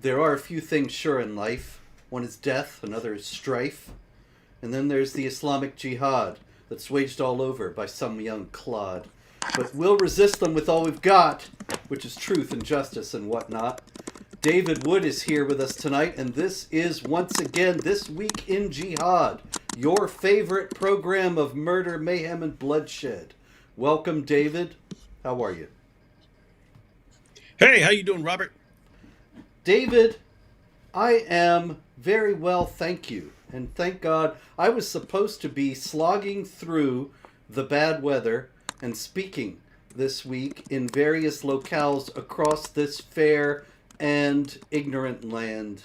There are a few things sure in life. One is death, another is strife, and then there's the Islamic Jihad that's waged all over by some young clod. But we'll resist them with all we've got, which is truth and justice and whatnot. David Wood is here with us tonight, and this is once again This Week in Jihad, your favorite program of murder, mayhem, and bloodshed. Welcome, David. How are you? Hey, how you doing, Robert? David, I am very well, thank you. And thank God I was supposed to be slogging through the bad weather and speaking this week in various locales across this fair and ignorant land.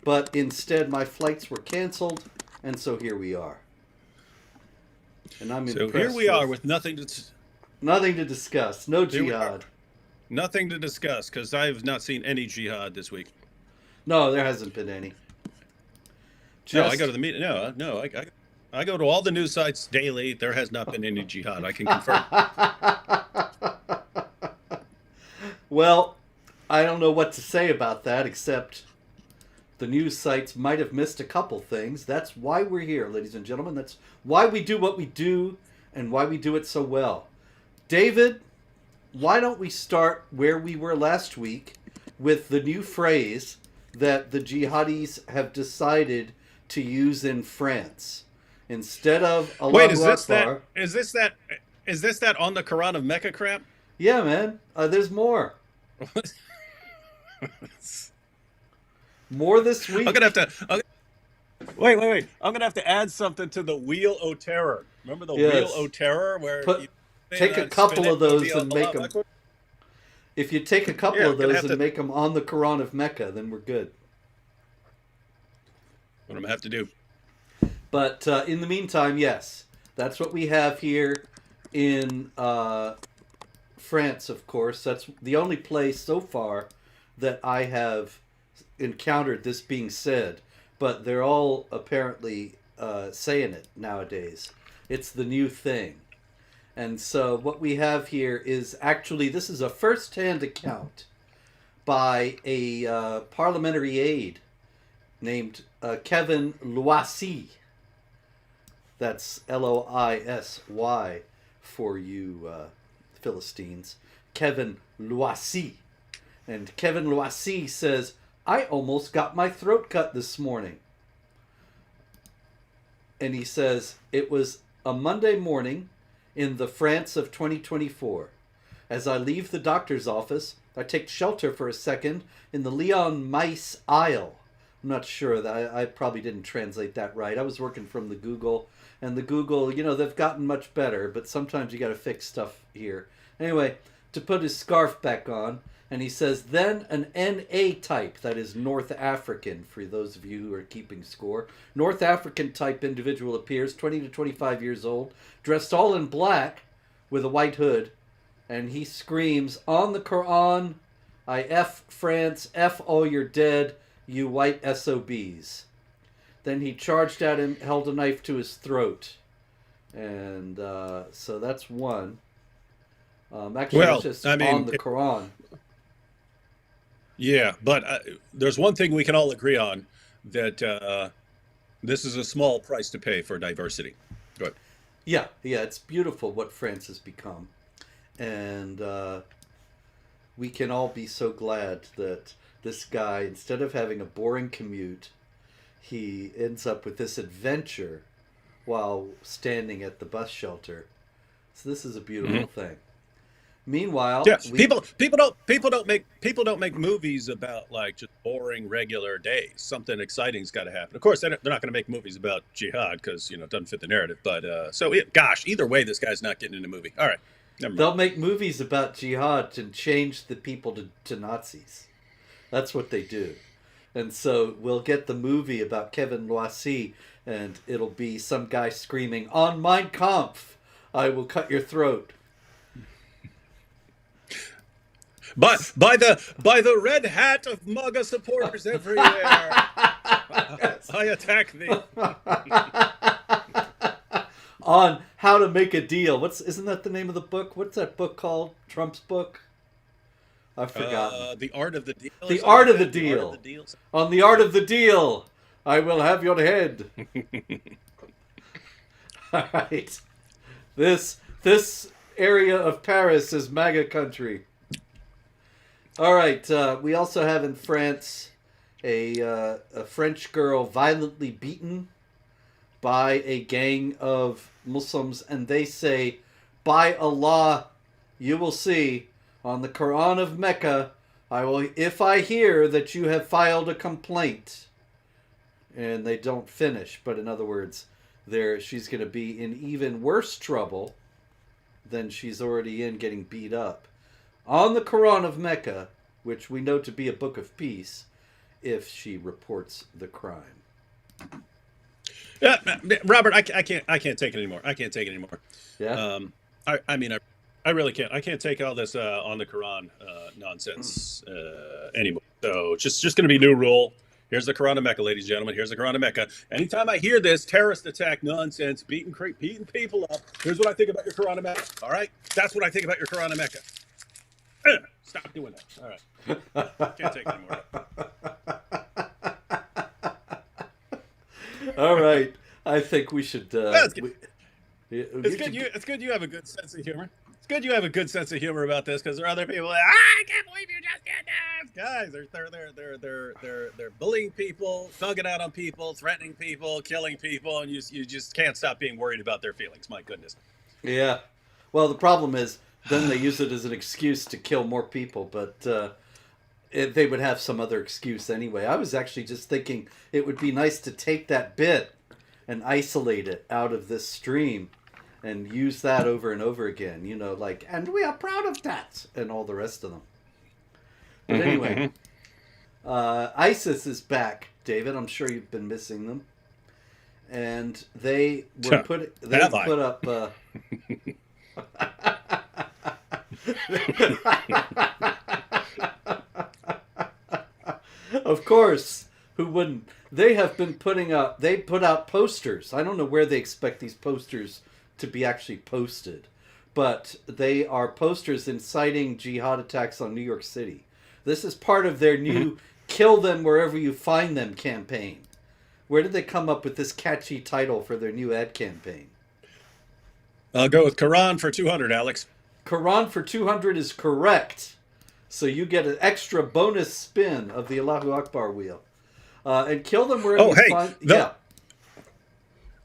But instead, my flights were canceled, and so here we are. And I'm So impressed here we are with with nothing to discuss. No here we are, jihad. nothing to discuss because I've not seen any jihad this week. No, there hasn't been any. No, I Just go to the meeting. I go to all the news sites daily. There has not been any jihad. I can confirm. well, I don't know what to say about that except the news sites might have missed a couple things. That's why we're here, ladies and gentlemen. That's why we do what we do and why we do it so well. David, why don't we start where we were last week with the new phrase that the jihadis have decided to use in France. Instead of Wait, Allahu Akbar. is this that on the Quran of Mecca crap? Yeah, man. There's more. More this week. I'm gonna have to. Wait. I'm gonna have to add something to the Wheel o' Terror. Remember the Yes. Wheel o' Terror, where you Take a couple of those and make them. Akbar? If you take a couple Yeah, of gonna those have and to- make them on the Quran of Mecca, then we're good. What I'm gonna have to do? But in the meantime, yes, that's what we have here in France, of course. That's the only place so far that I have encountered this being said. But they're all apparently saying it nowadays. It's the new thing. And so what we have here is actually, this is a first-hand account by a parliamentary aide named Kevin Loisy. That's Loisy for you Philistines. Kevin Loisy. And Kevin Loisy says, I almost got my throat cut this morning. And he says, it was a Monday morning in the France of 2024. As I leave the doctor's office, I take shelter for a second in the Leon Mice aisle. I'm not sure that I probably didn't translate that right. I was working from the Google, and the Google, they've gotten much better, but sometimes you got to fix stuff here. Anyway, to put his scarf back on, and he says, then an NA type, that is North African, for those of you who are keeping score. North African type individual appears, 20 to 25 years old, dressed all in black with a white hood, and he screams, on the Quran, I F France, F all your dead, you white SOBs. Then he charged at him, held a knife to his throat. And so that's one. Actually, Well, it's just I mean, on the Quran. Yeah, but there's one thing we can all agree on, that this is a small price to pay for diversity. Go ahead. Yeah, it's beautiful what France has become. And we can all be so glad that this guy, instead of having a boring commute, he ends up with this adventure while standing at the bus shelter. So this is a beautiful thing. Meanwhile, Yeah, people don't make movies about like just boring regular days. Something exciting's got to happen. Of course, they're not going to make movies about jihad because it doesn't fit the narrative. But gosh, either way, this guy's not getting in a movie. All right, never mind. they'll make movies about jihad to change the people to Nazis. That's what they do. And so we'll get the movie about Kevin Loisy, and it'll be some guy screaming, on Mein Kampf, I will cut your throat. By the red hat of MAGA supporters everywhere, I attack thee. On how to make a deal. Isn't that the name of the book? What's that book called? Trump's book? I've forgotten. The art of the deal. The art of the The art of deal. the deal. On the art of the deal, I will have your head. All right. This area of Paris is MAGA country. All right. We also have in France a French girl violently beaten by a gang of Muslims, and they say, "By Allah, you will see on the Quran of Mecca, I will if I hear that you have filed a complaint." And they don't finish, but in other words, she's going to be in even worse trouble than she's already in, getting beat up on the Quran of Mecca, which we know to be a book of peace, if she reports the crime. Yeah, Robert, I can't take it anymore. I can't take it anymore. Yeah. I mean, I really can't. I can't take all this on the Quran nonsense anymore. So it's just going to be new rule. Here's the Quran of Mecca, ladies and gentlemen. Here's the Quran of Mecca. Anytime I hear this terrorist attack nonsense, beating people up, here's what I think about your Quran of Mecca. All right, that's what I think about your Quran of Mecca. Stop doing that. All right, can't take it anymore. All right. I think we should. It's good you have a good sense of humor. It's good you have a good sense of humor about this, because there are other people like, I can't believe you just did this. Guys, they're bullying people, thugging out on people, threatening people, killing people, and you just can't stop being worried about their feelings. My goodness. Yeah. Well, the problem is then they use it as an excuse to kill more people, but they would have some other excuse anyway. I was actually just thinking it would be nice to take that bit and isolate it out of this stream and use that over and over again, like, and we are proud of that, and all the rest of them. But anyway, ISIS is back, David. I'm sure you've been missing them. And they were put up... Of course, who wouldn't? They have been they put out posters. I don't know where they expect these posters to be actually posted, but they are posters inciting jihad attacks on New York City. This is part of their new "Kill Them Wherever You Find Them" campaign. Where did they come up with this catchy title for their new ad campaign? I'll go with Quran for 200, Alex. Quran for 200 is correct. So you get an extra bonus spin of the Allahu Akbar wheel. And kill them wherever you find... Yeah.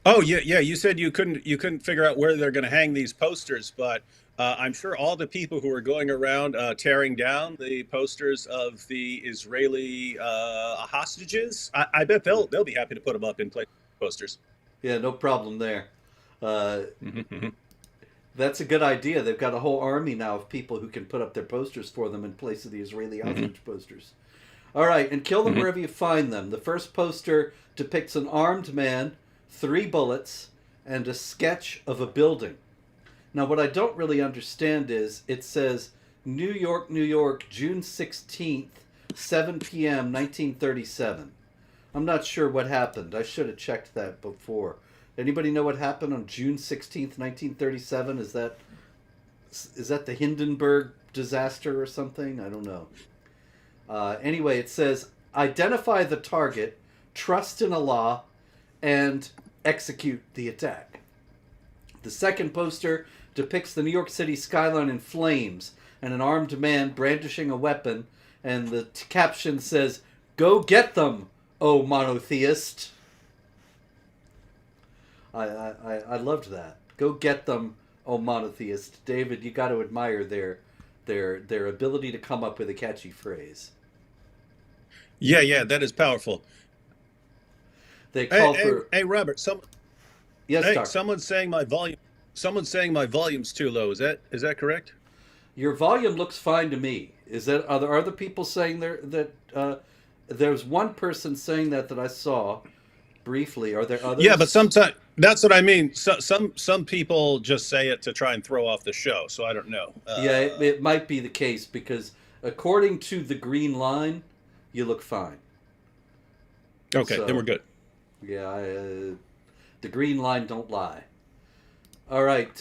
Oh, yeah. You said you couldn't figure out where they're going to hang these posters, but I'm sure all the people who are going around tearing down the posters of the Israeli hostages, I bet they'll be happy to put them up in place posters. Yeah, no problem there. That's a good idea. They've got a whole army now of people who can put up their posters for them in place of the Israeli hostage posters. All right, and kill them wherever you find them. The first poster depicts an armed man, 3 bullets, and a sketch of a building. Now, what I don't really understand is it says, New York, New York, June 16th, 7 p.m., 1937. I'm not sure what happened. I should have checked that before. Anybody know what happened on June 16th, 1937? Is that the Hindenburg disaster or something? I don't know. Anyway, it says, identify the target, trust in Allah, and execute the attack. The second poster depicts the New York City skyline in flames and an armed man brandishing a weapon, and the caption says, "Go get them, O monotheist." I loved that. Go get them, O monotheist. David, you got to admire their ability to come up with a catchy phrase. Yeah, that is powerful. They call for... Hey, Robert. Yes, someone's saying my volume. Someone's saying my volume's too low. Is that correct? Your volume looks fine to me. Are there other people saying there's one person saying that I saw briefly? Are there others? Yeah, but sometimes that's what I mean. Some people just say it to try and throw off the show. So I don't know. It might be the case because according to the green line, you look fine. Okay, then we're good. Yeah, the green line don't lie. All right,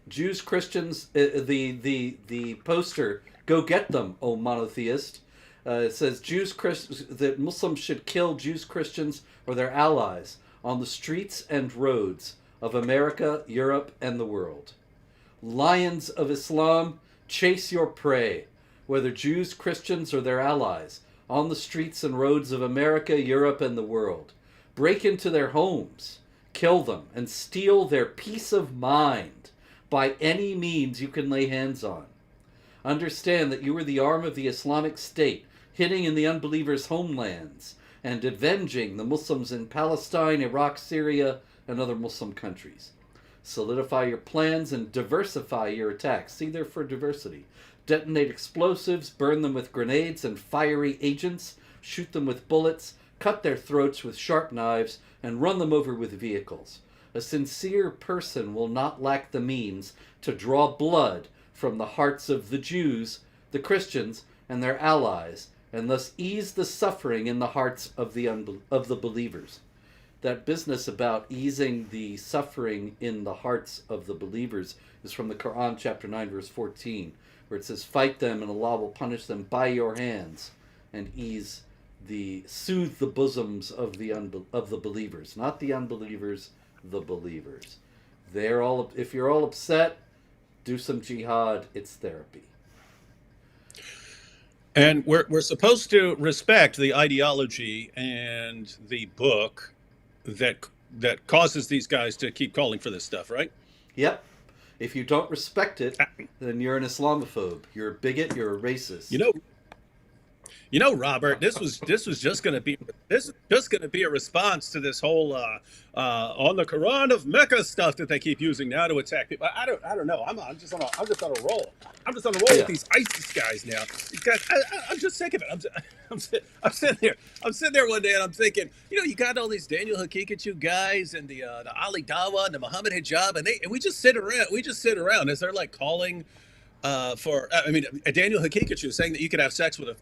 Jews, Christians. The poster Go get them, O monotheist. It says that Muslims should kill Jews, Christians, or their allies on the streets and roads of America, Europe, and the world. Lions of Islam, chase your prey, whether Jews, Christians, or their allies, on the streets and roads of America, Europe, and the world. Break into their homes, kill them, and steal their peace of mind by any means you can lay hands on. Understand that you are the arm of the Islamic State, hitting in the unbelievers' homelands and avenging the Muslims in Palestine, Iraq, Syria, and other Muslim countries. Solidify your plans and diversify your attacks. See there for diversity. Detonate explosives, burn them with grenades and fiery agents, shoot them with bullets, cut their throats with sharp knives, and run them over with vehicles. A sincere person will not lack the means to draw blood from the hearts of the Jews, the Christians, and their allies, and thus ease the suffering in the hearts of the believers. That business about easing the suffering in the hearts of the believers is from the Quran, chapter 9, verse 14, where it says, "Fight them, and Allah will punish them by your hands, and soothe the bosoms of the believers," not the unbelievers, the believers. If you're all upset, do some jihad. It's therapy. And we're supposed to respect the ideology and the book that causes these guys to keep calling for this stuff, right? Yep. If you don't respect it, then you're an Islamophobe. You're a bigot. You're a racist. Robert, this was just going to be a response to this whole on the Quran of Mecca stuff that they keep using now to attack people. I don't know. I'm just on a roll. I'm just on a roll with these ISIS guys now. These guys, I'm just sick of it. I'm sitting there one day and I'm thinking, you got all these Daniel Haqiqatjou guys and the Ali Dawa and the Muhammad Hijab, and we just sit around as they're like calling. Daniel Haqiqatjou saying that you could have sex with a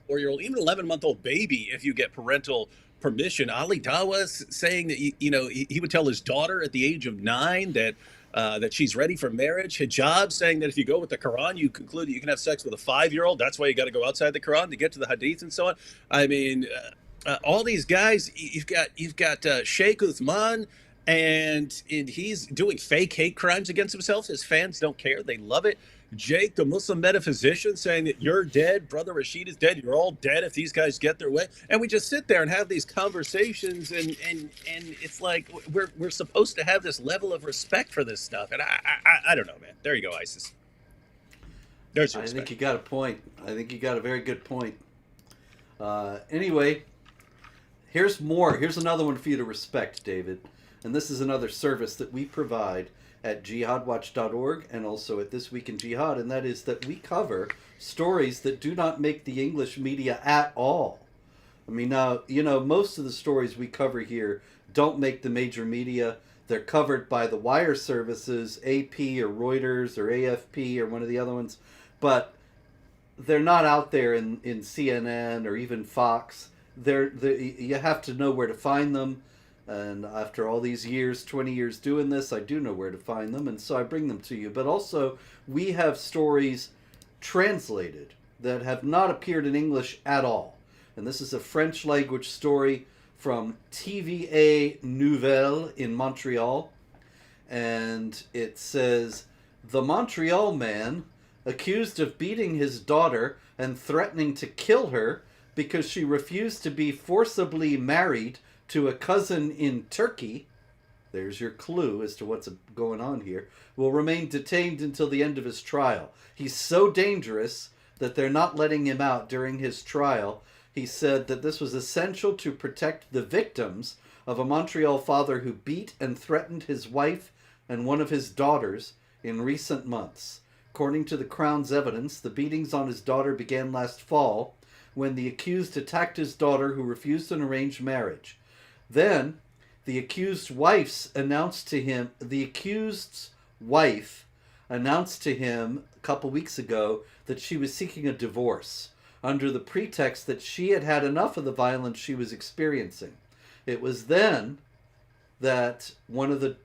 4-year-old, even 11-month-old baby if you get parental permission. Ali Dawa saying that he would tell his daughter at the age of 9 that she's ready for marriage. Hijab saying that if you go with the Quran, you conclude that you can have sex with a 5-year-old. That's why you got to go outside the Quran to get to the Hadith and so on. I mean, all these guys. You've got Sheikh Uthman. And he's doing fake hate crimes against himself. His fans don't care. They love it. Jake, the Muslim metaphysician, saying that you're dead. Brother Rashid is dead. You're all dead if these guys get their way. And we just sit there and have these conversations. And it's like we're supposed to have this level of respect for this stuff. And I don't know, man. There you go, ISIS. There's your respect. I think you got a point. I think you got a very good point. Anyway, here's more. Here's another one for you to respect, David. And this is another service that we provide at jihadwatch.org and also at This Week in Jihad, and that is that we cover stories that do not make the English media at all. I mean, now, most of the stories we cover here don't make the major media. They're covered by the wire services, AP or Reuters or AFP or one of the other ones, but they're not out there in CNN or even Fox. You have to know where to find them. And after all these years, 20 years doing this, I do know where to find them, and so I bring them to you. But also, we have stories translated that have not appeared in English at all. And this is a French language story from TVA Nouvelle in Montreal. And it says, "The Montreal man accused of beating his daughter and threatening to kill her because she refused to be forcibly married to a cousin in Turkey," there's your clue as to what's going on here, "will remain detained until the end of his trial. He's so dangerous that they're not letting him out during his trial." He said that this was essential to protect the victims of a Montreal father who beat and threatened his wife and one of his daughters in recent months. According to the Crown's evidence, the beatings on his daughter began last fall when the accused attacked his daughter, who refused an arranged marriage. Then, the accused's wife announced to him a couple weeks ago that she was seeking a divorce under the pretext that she had had enough of the violence she was experiencing. It was then that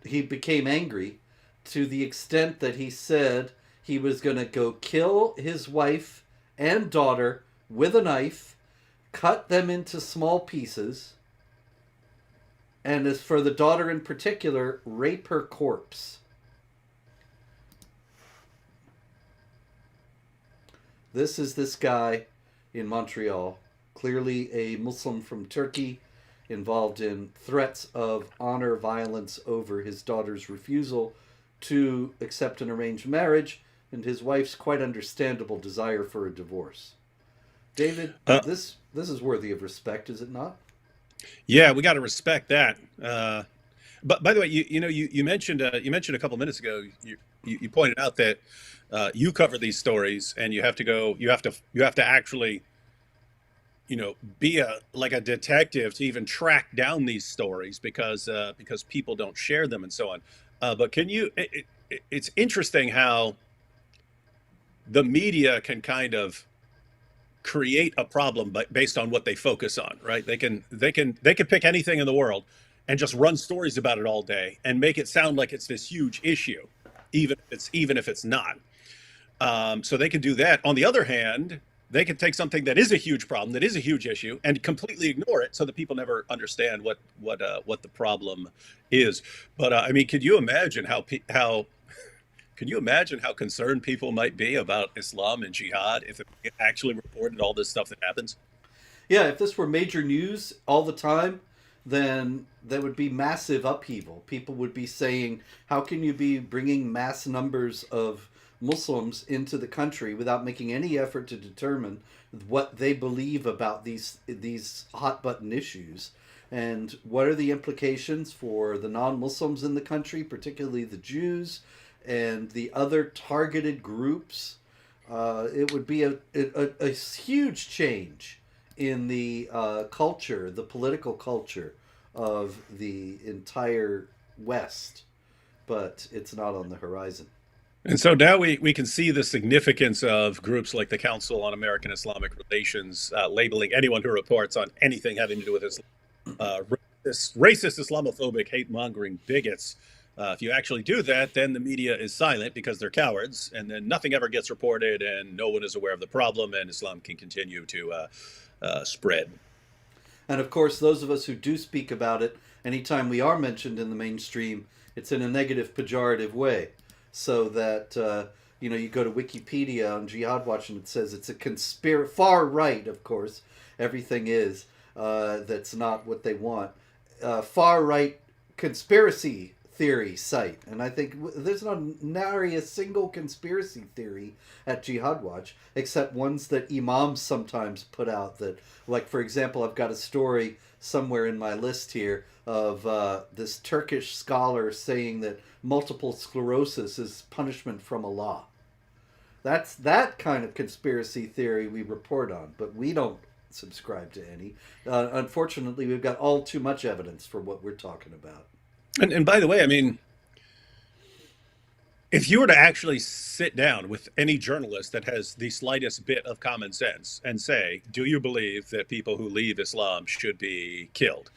he became angry to the extent that he said He was going to go kill his wife and daughter with a knife, cut them into small pieces, and as for the daughter in particular, rape her corpse. This is this guy in Montreal, clearly a Muslim from Turkey, involved in threats of honor violence over his daughter's refusal to accept an arranged marriage and his wife's quite understandable desire for a divorce. David, this is worthy of respect, is it not? Yeah, we got to respect that. But by the way, you mentioned a couple minutes ago. You pointed out that you cover these stories, and you have to actually, be a detective to even track down these stories because people don't share them and so on. But it's interesting how the media can kind of create a problem based on what they focus on, right? They can pick anything in the world and just run stories about it all day and make it sound like it's this huge issue, even if it's not. So they can do that. On the other hand, they can take something that is a huge problem, that is a huge issue, and completely ignore it, so that people never understand what the problem is. But I mean, could you imagine how concerned people might be about Islam and jihad if it actually reported all this stuff that happens? Yeah, if this were major news all the time, then there would be massive upheaval. People would be saying, how can you be bringing mass numbers of Muslims into the country without making any effort to determine what they believe about these hot button issues? And what are the implications for the non-Muslims in the country, particularly the Jews and the other targeted groups? It would be a huge change in the culture, the political culture of the entire West, but it's not on the horizon. And so now we can see the significance of groups like the Council on American Islamic Relations labeling anyone who reports on anything having to do with Islam racist, Islamophobic, hate-mongering bigots. If you actually do that, then the media is silent because they're cowards, and then nothing ever gets reported, and no one is aware of the problem, and Islam can continue to spread. And of course, those of us who do speak about it, anytime we are mentioned in the mainstream, it's in a negative, pejorative way. So that, you go to Wikipedia on Jihad Watch and it says it's a far right, of course, everything is, that's not what they want. Far right conspiracy theory site. And I think there's not nary a single conspiracy theory at Jihad Watch, except ones that imams sometimes put out that, like, for example, I've got a story somewhere in my list here of this Turkish scholar saying that multiple sclerosis is punishment from Allah. That's that kind of conspiracy theory we report on, but we don't subscribe to any. Unfortunately, we've got all too much evidence for what we're talking about. And by the way, I mean, if you were to actually sit down with any journalist that has the slightest bit of common sense and say, do you believe that people who leave Islam should be killed?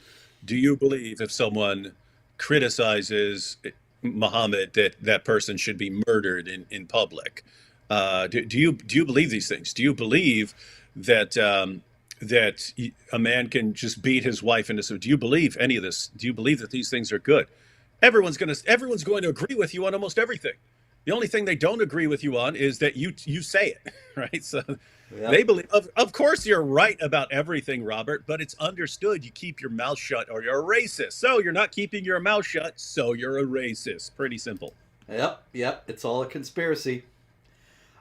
Do you believe if someone criticizes Muhammad that person should be murdered in public? Do you believe these things? Do you believe that that a man can just beat his wife into? So do you believe any of this? Do you believe that these things are good? Everyone's going to agree with you on almost everything. The only thing they don't agree with you on is that you say it, right? So yeah. They believe, of course, you're right about everything, Robert, but it's understood you keep your mouth shut or you're a racist. So you're not keeping your mouth shut, so you're a racist. Pretty simple. Yep. It's all a conspiracy.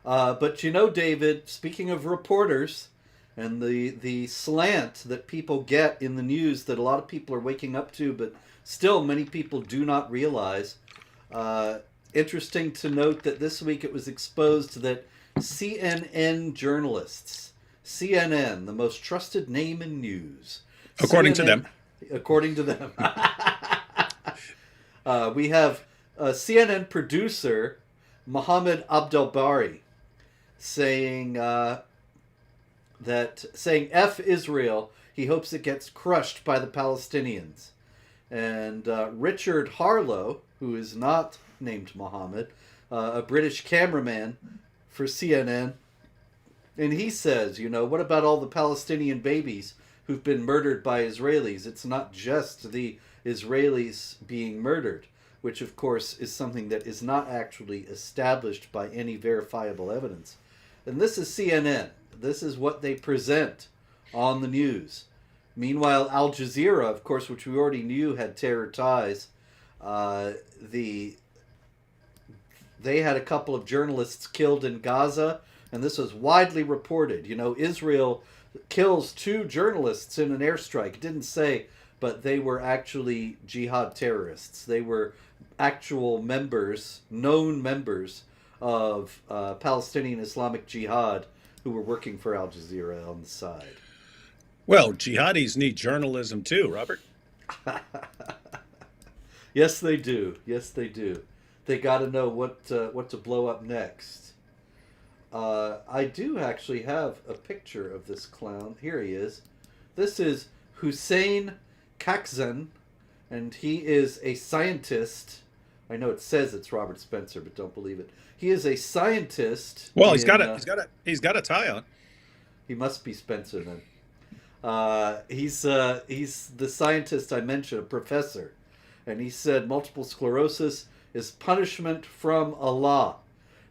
But David, speaking of reporters and the slant that people get in the news that a lot of people are waking up to, but still many people do not realize. Interesting to note that this week it was exposed that CNN journalists, CNN, the most trusted name in news. According to them. We have CNN producer Mohammed Abdelbari saying F Israel, he hopes it gets crushed by the Palestinians. And Richard Harlow, who is not named Mohammed, a British cameraman for CNN, and he says, what about all the Palestinian babies who've been murdered by Israelis? It's not just the Israelis being murdered, which of course is something that is not actually established by any verifiable evidence. And this is CNN. This is what they present on the news. Meanwhile, Al Jazeera, of course, which we already knew had terror ties, they had a couple of journalists killed in Gaza, and this was widely reported. Israel kills 2 journalists in an airstrike. It didn't say, but they were actually jihad terrorists. They were actual members, known members of Palestinian Islamic Jihad who were working for Al Jazeera on the side. Well, jihadis need journalism too, Robert. Yes, they do. Yes, they do. They got to know what to blow up next. I do actually have a picture of this clown. Here he is. This is Hussein Kakzan, and he is a scientist. I know it says it's Robert Spencer, but don't believe it. He is a scientist. Well, he's got a tie on. He must be Spencer then. He's the scientist I mentioned, a professor, and he said multiple sclerosis is punishment from Allah.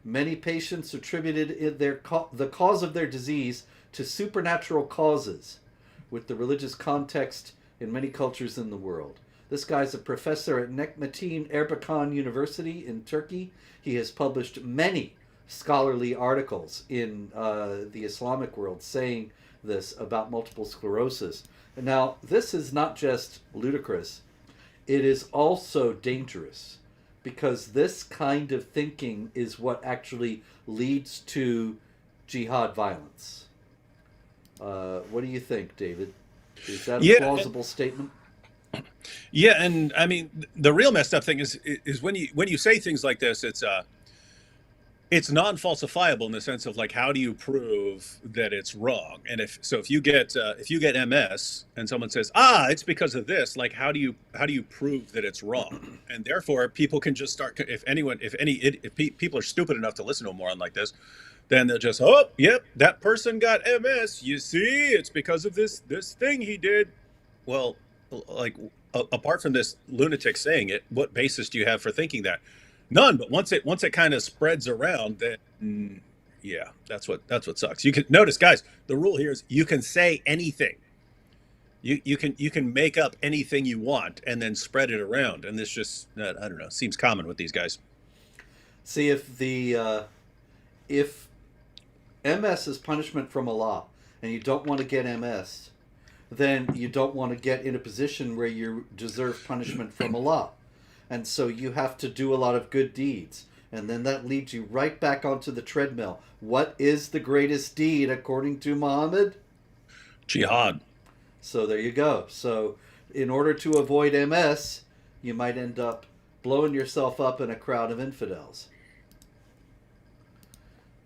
Many patients attributed the cause of their disease to supernatural causes, with the religious context in many cultures in the world. This guy's a professor at Necmettin Erbakan University in Turkey. He has published many scholarly articles in the Islamic world saying this about multiple sclerosis. And now, this is not just ludicrous, it is also dangerous, because this kind of thinking is what actually leads to jihad violence. What do you think, David? Is that a plausible statement? Yeah, and I mean, the real messed up thing is when you say things like this, it's non-falsifiable in the sense of like, how do you prove that it's wrong? And if you get MS and someone says, it's because of this, like, how do you prove that it's wrong? And therefore, people can just start. If people are stupid enough to listen to a moron like this, then they'll just, yep, that person got MS. You see, it's because of this thing he did. Well, like, apart from this lunatic saying it, what basis do you have for thinking that? None. But once it kind of spreads around, then yeah, that's what sucks. You can notice, guys, the rule here is you can say anything. You can make up anything you want and then spread it around. And this just, I don't know, seems common with these guys. See, if MS is punishment from Allah and you don't want to get MS, then you don't want to get in a position where you deserve punishment from Allah. And so you have to do a lot of good deeds. And then that leads you right back onto the treadmill. What is the greatest deed according to Muhammad? Jihad. So there you go. So in order to avoid MS, you might end up blowing yourself up in a crowd of infidels.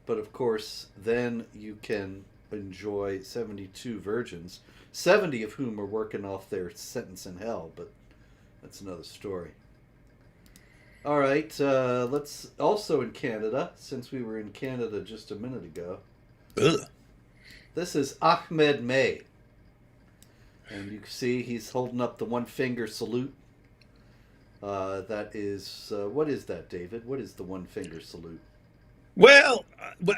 But of course, then you can enjoy 72 virgins, 70 of whom are working off their sentence in hell, but that's another story. All right, let's also in Canada, since we were in Canada just a minute ago. Ugh. This is Ahmed May. And you can see he's holding up the one finger salute. That is, what is that, David? What is the one finger salute? Well,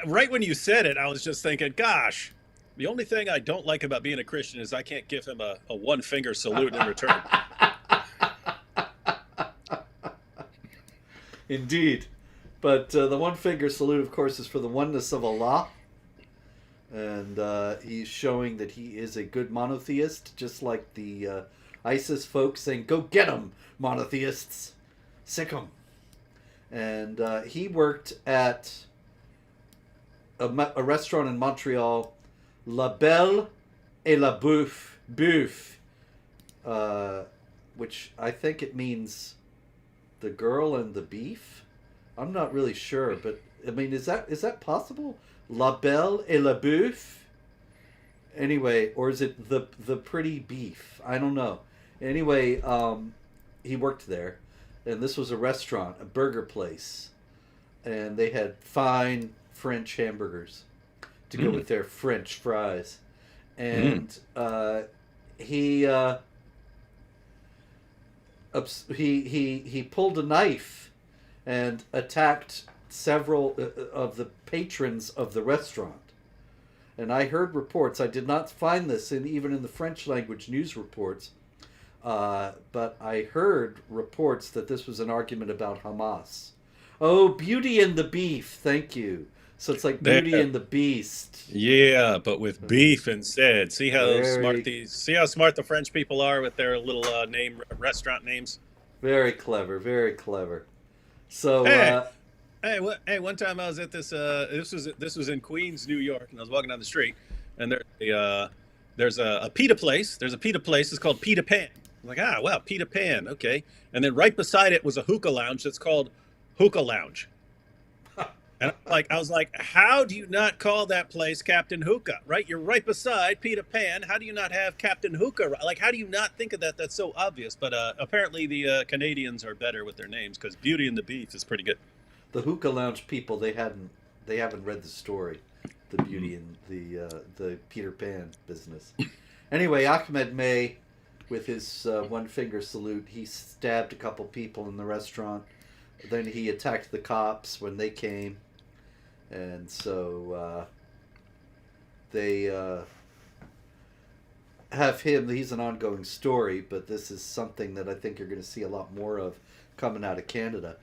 right when you said it, I was just thinking, gosh, the only thing I don't like about being a Christian is I can't give him a one finger salute in return. Indeed. But the one finger salute, of course, is for the oneness of Allah. And he's showing that he is a good monotheist, just like the ISIS folks saying, go get 'em, monotheists. Sick 'em. And he worked at a restaurant in Montreal, La Belle et la Bouffe, which I think it means the girl and the beef. I'm not really sure, but I mean, is that possible? La Belle et la Bouffe? Anyway, or is it the pretty beef? I don't know. Anyway, he worked there, and this was a restaurant, a burger place. and they had fine French hamburgers to go with their French fries. And he he pulled a knife and attacked several of the patrons of the restaurant. And I heard reports. I did not find this even in the French language news reports, but I heard reports that this was an argument about Hamas. Oh, Beauty and the Beef. Thank you. So it's like Beauty and the Beast. Yeah, but with beef instead. See how smart the French people are with their little restaurant names. Very clever, very clever. So one time I was at this was in Queens, New York, and I was walking down the street, and there's a pita place. There's a pita place. It's called Pita Pan. I'm like, wow, Pita Pan, okay. And then right beside it was a hookah lounge that's called Hookah Lounge. And I was like, how do you not call that place Captain Hookah? Right, you're right beside Pita Pan. How do you not have Captain Hookah? Like, how do you not think of that? That's so obvious. But apparently the Canadians are better with their names because Beauty and the Beef is pretty good. The Hookah Lounge people, they haven't read the story, the Beauty and the Peter Pan business. Anyway, Ahmed May, with his one finger salute, he stabbed a couple people in the restaurant. Then he attacked the cops when they came. And so they have him. He's an ongoing story, but this is something that I think you're going to see a lot more of coming out of Canada.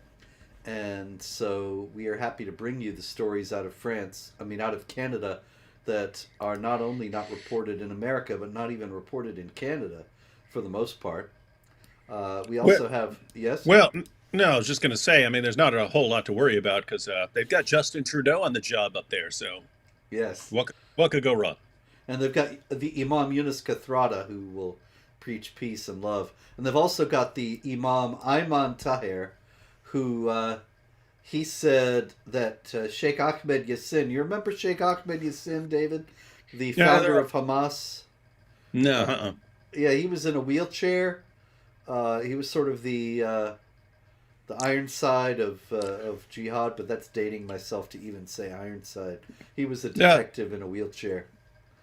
And so we are happy to bring you the stories out of out of Canada, that are not only not reported in America, but not even reported in Canada for the most part. We also have, yes? Well, no, I was just going to say, there's not a whole lot to worry about because they've got Justin Trudeau on the job up there. So, yes, what could go wrong? And they've got the Imam Yunus Kathrada, who will preach peace and love. And they've also got the Imam Ayman Taher, who he said that Sheikh Ahmed Yassin, you remember Sheikh Ahmed Yassin, David? The founder of Hamas? No, Yeah, he was in a wheelchair. He was sort of the Ironside of Jihad, but that's dating myself to even say Ironside. He was a detective in a wheelchair.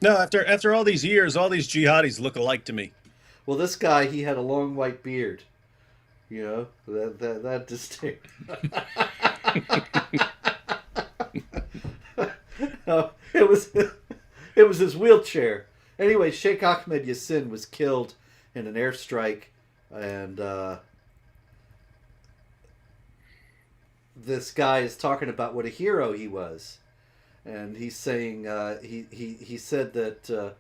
No, after all these years, all these jihadis look alike to me. Well, this guy, he had a long white beard. You know, that distinct. No, it was his wheelchair. Anyway, Sheikh Ahmed Yassin was killed in an airstrike, and this guy is talking about what a hero he was, and he's saying he said that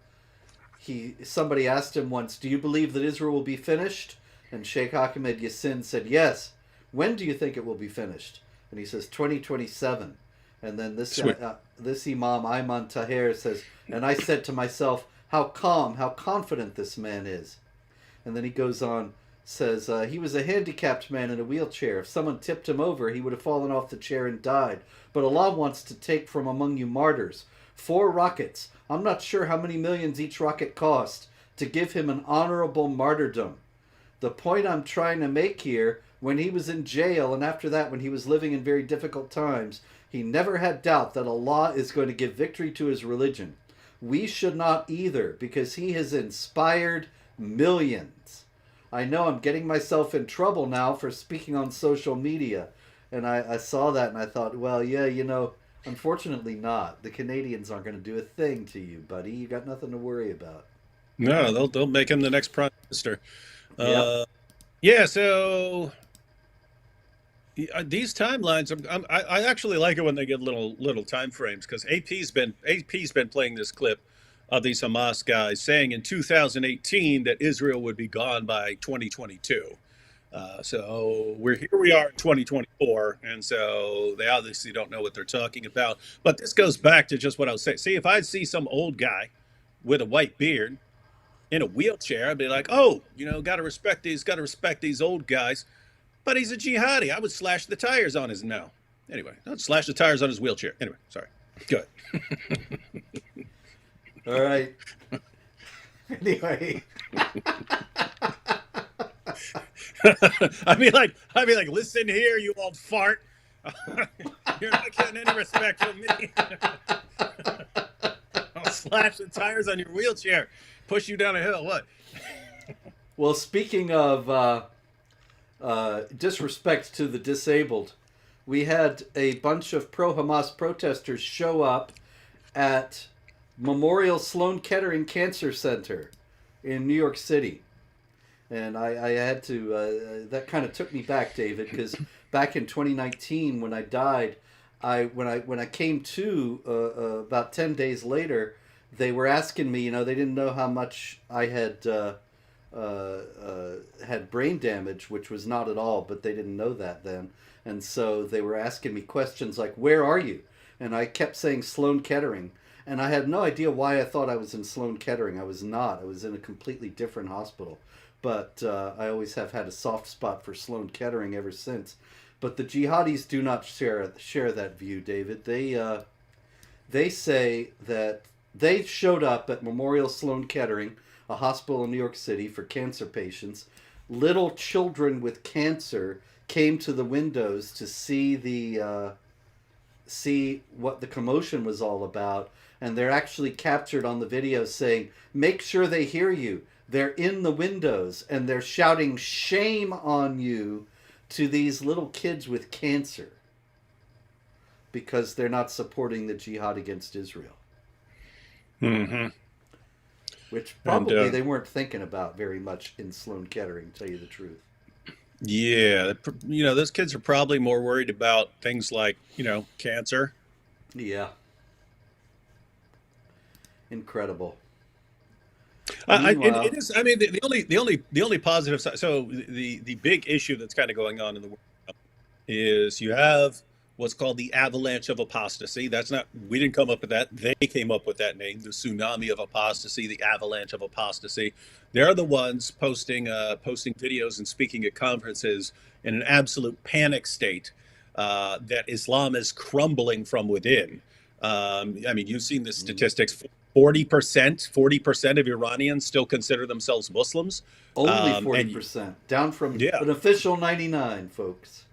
somebody asked him once, "Do you believe that Israel will be finished?" And Sheikh Ahmed Yassin said, "Yes." "When do you think it will be finished?" And he says, 2027. And then this Imam Ayman Taher says, "And I said to myself, how calm, how confident this man is." And then he goes on, says, he was a handicapped man in a wheelchair. If someone tipped him over, he would have fallen off the chair and died. But Allah wants to take from among you martyrs. 4 rockets. I'm not sure how many millions each rocket cost, to give him an honorable martyrdom. The point I'm trying to make here, when he was in jail and after that when he was living in very difficult times, he never had doubt that Allah is going to give victory to his religion. We should not either, because he has inspired millions. I know I'm getting myself in trouble now for speaking on social media. And I saw that and I thought, well, yeah, unfortunately not. The Canadians aren't going to do a thing to you, buddy. You got nothing to worry about. No, they'll make him the next prime minister. Yep. Yeah, so these timelines, I actually like it when they get little time frames, because AP's been playing this clip of these Hamas guys saying in 2018 that Israel would be gone by 2022. So here we are in 2024, and so they obviously don't know what they're talking about. But this goes back to just what I was saying. See, if I see some old guy with a white beard in a wheelchair, I'd be like, oh, gotta respect these old guys. But he's a jihadi. I would slash the tires on his now. Anyway, I'd slash the tires on his wheelchair. Anyway, sorry. Go ahead. All right. Anyway. I'd be like, listen here, you old fart. You're not getting any respect from me. I'll slash the tires on your wheelchair, push you down a hill. What? Well, speaking of disrespect to the disabled, we had a bunch of pro-Hamas protesters show up at Memorial Sloan Kettering Cancer Center in New York City. And I had to, that kind of took me back, David, because back in 2019 when I died, when I came to about 10 days later, they were asking me, they didn't know how much I had brain damage, which was not at all, but they didn't know that then. And so they were asking me questions like, where are you? And I kept saying Sloan Kettering. And I had no idea why I thought I was in Sloan Kettering. I was not. I was in a completely different hospital. But I always have had a soft spot for Sloan Kettering ever since. But the jihadis do not share that view, David. They say that they showed up at Memorial Sloan Kettering, a hospital in New York City for cancer patients. Little children with cancer came to the windows to see what the commotion was all about, and they're actually captured on the video saying, "Make sure they hear you. They're in the windows and they're shouting shame on you to these little kids with cancer because they're not supporting the jihad against Israel." Mm-hmm. Which probably they weren't thinking about very much in Sloan Kettering, to tell you the truth. Yeah, those kids are probably more worried about things like, cancer. Yeah. Incredible. It is. I mean, the only positive side. So the big issue that's kind of going on in the world is you have what's called the avalanche of apostasy. We didn't come up with that. They came up with that name, the tsunami of apostasy, the avalanche of apostasy. They're the ones posting videos and speaking at conferences in an absolute panic state that Islam is crumbling from within. I mean, you've seen the statistics. 40% of Iranians still consider themselves Muslims. Only 40%, down from an official 99, folks.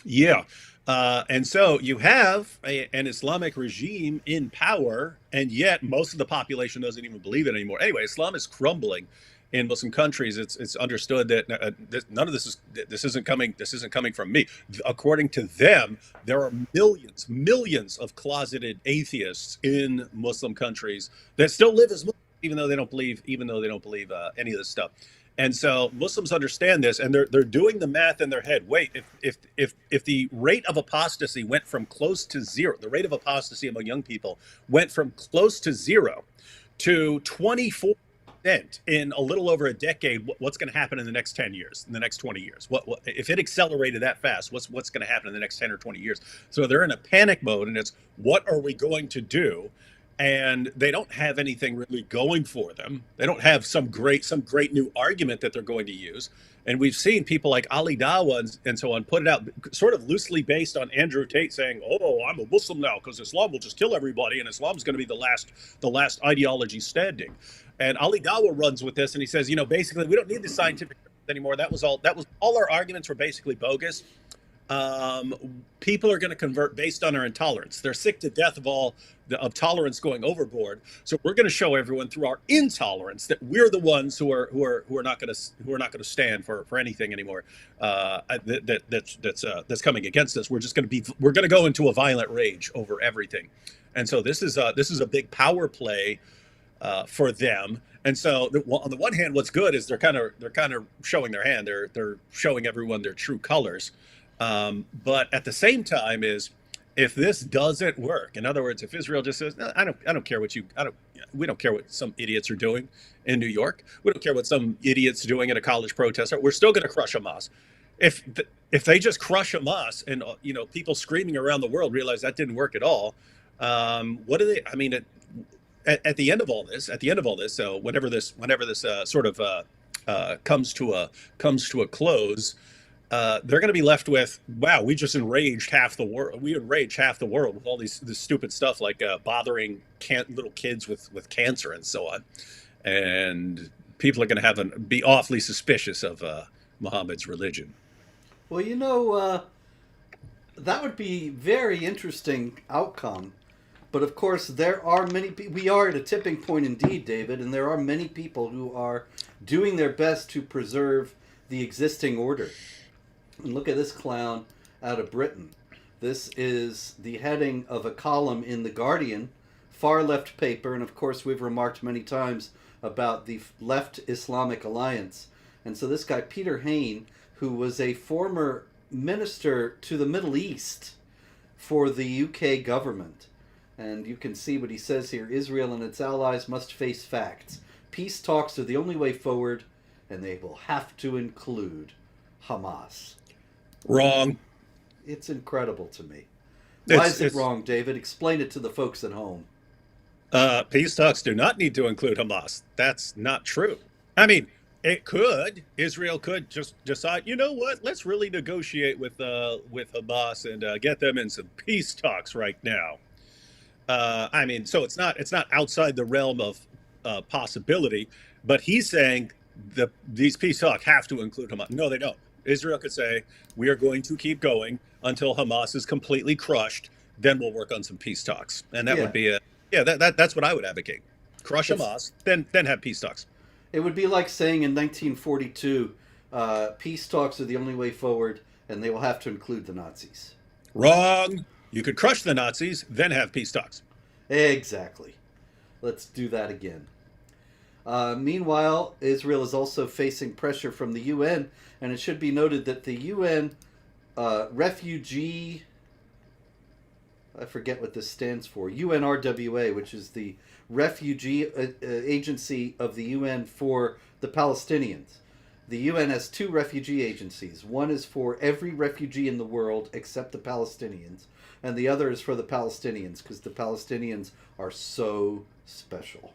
Yeah. And so you have an Islamic regime in power, and yet most of the population doesn't even believe it anymore. Anyway, Islam is crumbling in Muslim countries. It's understood that none of this isn't coming from me. According to them, there are millions of closeted atheists in Muslim countries that still live as Muslims, even though they don't believe any of this stuff. And so Muslims understand this, and they're doing the math in their head. Wait, if the rate of apostasy went from close to zero, the rate of apostasy among young people went from close to zero to 24% in a little over a decade, what's going to happen in the next 10 years, in the next 20 years? What if it accelerated that fast? What's going to happen in the next 10 or 20 years? So they're in a panic mode, and it's, what are we going to do? And they don't have anything really going for them. They don't have some great new argument that they're going to use. And we've seen people like Ali Dawa and so on put it out sort of loosely based on Andrew Tate saying, "Oh, I'm a Muslim now because Islam will just kill everybody, and Islam's going to be the last ideology standing." And Ali Dawa runs with this, and he says, basically, we don't need the scientific anymore. That was all our arguments were basically bogus. People are going to convert based on their intolerance. They're sick to death of tolerance going overboard. So we're going to show everyone through our intolerance that we're the ones who are not going to stand for anything anymore. That's coming against us. We're going to go into a violent rage over everything. And so this is a big power play for them. And so on the one hand, what's good is they're kind of showing their hand. They're showing everyone their true colors. But at the same time is, if this doesn't work, in other words, if Israel just says, no, I don't care we don't care what some idiots are doing in New York. We don't care what some idiots doing at a college protest. We're still going to crush Hamas. If they just crush Hamas and, people screaming around the world realize that didn't work at all. What do they, I mean, at the end of all this, so whenever this sort of comes to a close, they're going to be left with, wow, we just enraged half the world. We enraged half the world with all this stupid stuff like bothering little kids with cancer and so on. And people are going to be awfully suspicious of Muhammad's religion. Well, That would be very interesting outcome. But of course, there are many. We are at a tipping point indeed, David, and there are many people who are doing their best to preserve the existing order. And look at this clown out of Britain. This is the heading of a column in The Guardian, far left paper, and of course, we've remarked many times about the left Islamic alliance. And so, this guy, Peter Hain, who was a former minister to the Middle East for the UK government. And you can see what he says here. Israel and its allies must face facts. Peace talks are the only way forward, and they will have to include Hamas. Wrong. It's incredible to me. Why is it It's wrong, David? Explain it to the folks at home. Peace talks do not need to include Hamas. That's not true. I mean, it could. Israel could just decide, you know what? Let's really negotiate with Hamas and get them in some peace talks right now. I mean, so it's not outside the realm of possibility. But he's saying these peace talks have to include Hamas. No, they don't. Israel could say we are going to keep going until Hamas is completely crushed. Then we'll work on some peace talks, and that Yeah. would be a yeah. That's what I would advocate. Crush Hamas, then have peace talks. It would be like saying in 1942, peace talks are the only way forward, and they will have to include the Nazis. Wrong. You could crush the Nazis, then have peace talks. Exactly. Let's do that again. Meanwhile, Israel is also facing pressure from the UN, and it should be noted that the UN refugee, I forget what this stands for, UNRWA, which is the refugee agency of the UN for the Palestinians. The UN has two refugee agencies. One is for every refugee in the world except the Palestinians, and the other is for the Palestinians because the Palestinians are so special.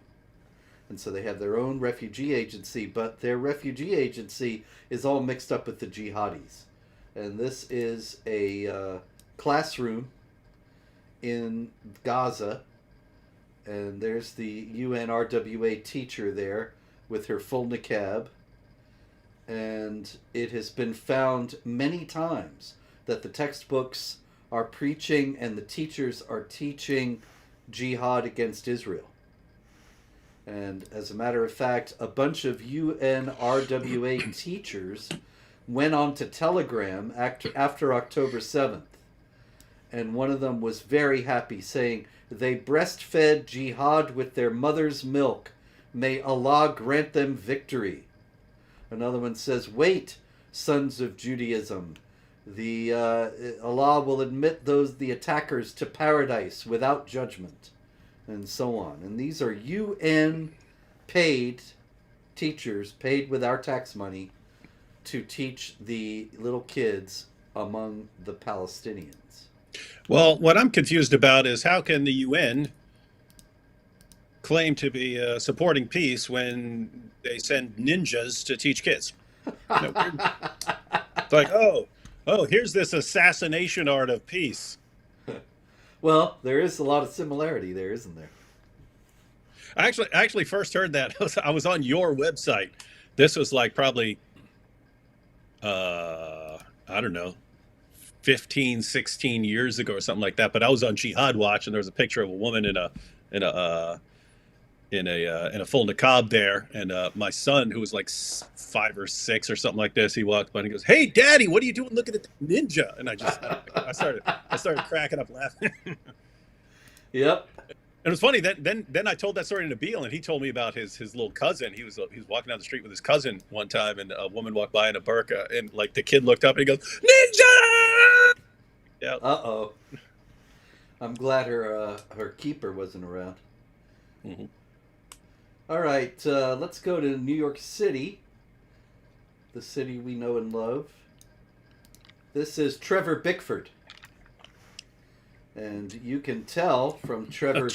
And so they have their own refugee agency, but their refugee agency is all mixed up with the jihadis. And this is a classroom in Gaza, and there's the UNRWA teacher there with her full niqab. And it has been found many times that the textbooks are preaching and the teachers are teaching jihad against Israel. And as a matter of fact, a bunch of UNRWA teachers went on to Telegram after October 7th. And one of them was very happy, saying, "They breastfed jihad with their mother's milk. May Allah grant them victory." Another one says, "Wait, sons of Judaism. Allah will admit the attackers to paradise without judgment," and so on. And these are UN paid teachers, paid with our tax money, to teach the little kids among the Palestinians. Well, what I'm confused about is how can the UN claim to be supporting peace when they send ninjas to teach kids? It's like, oh, here's this assassination art of peace. Well, there is a lot of similarity there, isn't there? I actually first heard that I was on your website. This was like probably, I don't know, 15, 16 years ago or something like that. But I was on Jihad Watch, and there was a picture of a woman in a full niqab there, and my son, who was like 5 or 6 or something like this, he walked by and he goes, "Hey, Daddy, what are you doing looking at the ninja?" And I started cracking up laughing. Yep. And it was funny that then I told that story to Nabil, and he told me about his little cousin. He was walking down the street with his cousin one time, and a woman walked by in a burqa, and like the kid looked up and he goes, "Ninja!" Yeah. Uh-oh. I'm glad her keeper wasn't around. Mm-hmm. All right, let's go to New York City, the city we know and love. This is Trevor Bickford. And you can tell from Trevor...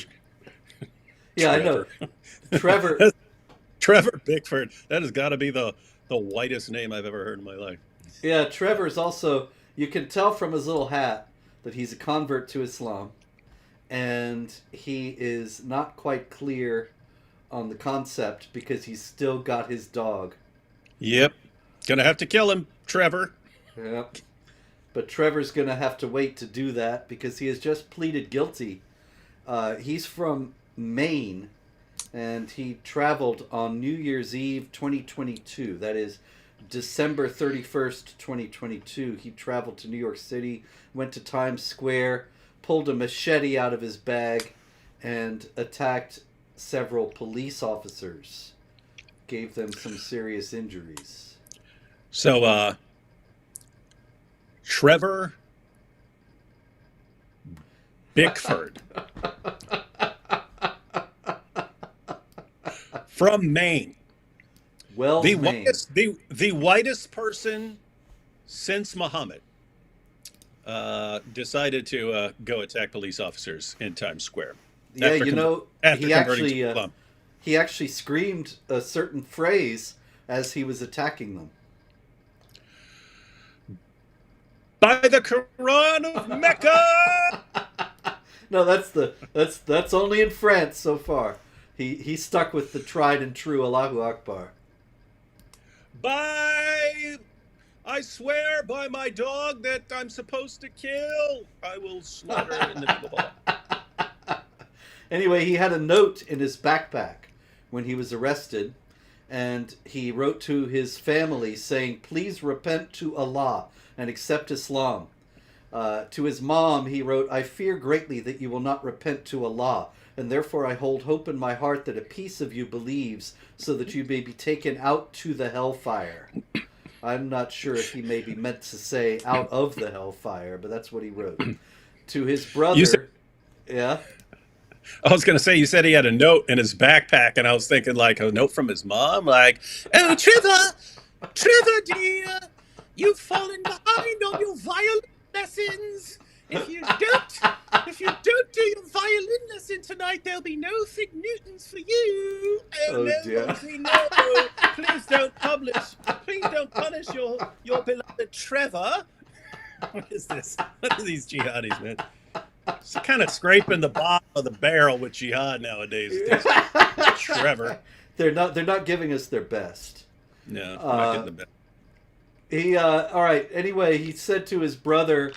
Yeah, I know. Trevor... Trevor Bickford. That has got to be the whitest name I've ever heard in my life. Yeah, Trevor's also... You can tell from his little hat that he's a convert to Islam. And he is not quite clear on the concept because he's still got his dog. Yep. Gonna have to kill him, Trevor. Yep. but Trevor's going to have to wait to do that because he has just pleaded guilty. He's from Maine, and he traveled on New Year's Eve 2022. That is December 31st, 2022. He traveled to New York City, went to Times Square, pulled a machete out of his bag, and attacked several police officers. Gave them some serious injuries. So, Trevor Bickford from Maine. Well, The Maine. the whitest person since Muhammad decided to go attack police officers in Times Square. Yeah, After you know, after he converting actually to Islam. he actually screamed a certain phrase as he was attacking them. By the Quran of Mecca. No, that's only in France so far. He stuck with the tried and true Allahu Akbar. I swear by my dog that I'm supposed to kill, I will slaughter in the name of Allah. Anyway, he had a note in his backpack when he was arrested, and he wrote to his family saying, "Please repent to Allah and accept Islam." To his mom, he wrote, "I fear greatly that you will not repent to Allah, and therefore I hold hope in my heart that a piece of you believes, so that you may be taken out to the hellfire." I'm not sure if he maybe meant to say out of the hellfire, but that's what he wrote. To his brother, yeah? I was going to say, you said he had a note in his backpack, and I was thinking, like, a note from his mom? Like, "Oh, Trevor, dear, you've fallen behind on your violin lessons. If you don't do your violin lesson tonight, there'll be no Fig Newtons for you. Oh, no, dear. Rosie, no. Please don't punish your beloved Trevor." What is this? What are these jihadis, man? It's kind of scraping the bottom of the barrel with jihad nowadays. Trevor. They're not giving us their best. No, not getting the best. All right. Anyway, he said to his brother,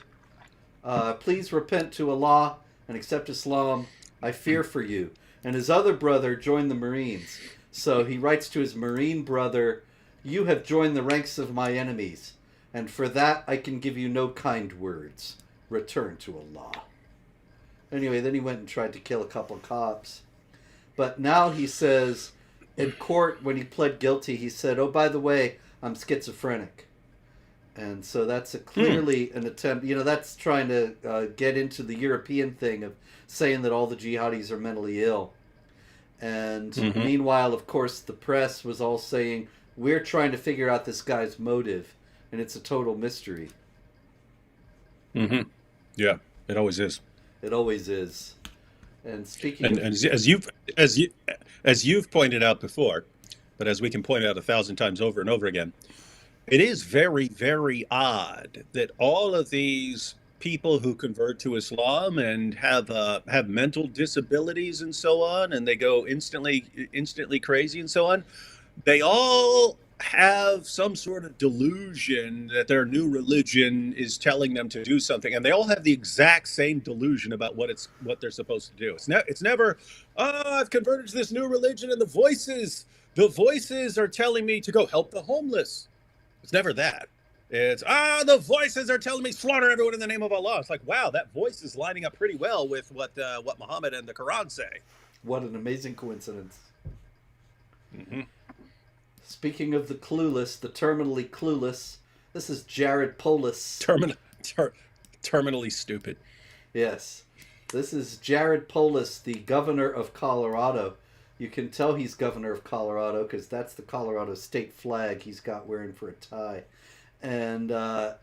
"Please repent to Allah and accept Islam. I fear for you." And his other brother joined the Marines. So he writes to his Marine brother, "You have joined the ranks of my enemies, and for that I can give you no kind words. Return to Allah." Anyway, then he went and tried to kill a couple of cops. But now he says, in court, when he pled guilty, he said, "Oh, by the way, I'm schizophrenic." And so that's clearly an attempt, that's trying to get into the European thing of saying that all the jihadis are mentally ill. And meanwhile, of course, the press was all saying, "We're trying to figure out this guy's motive, and it's a total mystery." Mm-hmm. Yeah, it always is. It always is. And speaking And, of... and as you've pointed out before, but as we can point out 1,000 times over and over again, it is very, very odd that all of these people who convert to Islam and have mental disabilities and so on, and they go instantly crazy and so on, they all have some sort of delusion that their new religion is telling them to do something, and they all have the exact same delusion about what they're supposed to do. It's never, "Oh, I've converted to this new religion, and the voices are telling me to go help the homeless." It's never that. It's, the voices are telling me slaughter everyone in the name of Allah. It's like, wow, that voice is lining up pretty well with what Muhammad and the Quran say. What an amazing coincidence. Mm-hmm. Speaking of the clueless, the terminally clueless, this is Jared Polis. Terminally stupid. Yes. This is Jared Polis, the governor of Colorado. You can tell he's governor of Colorado because that's the Colorado state flag he's got wearing for a tie. And the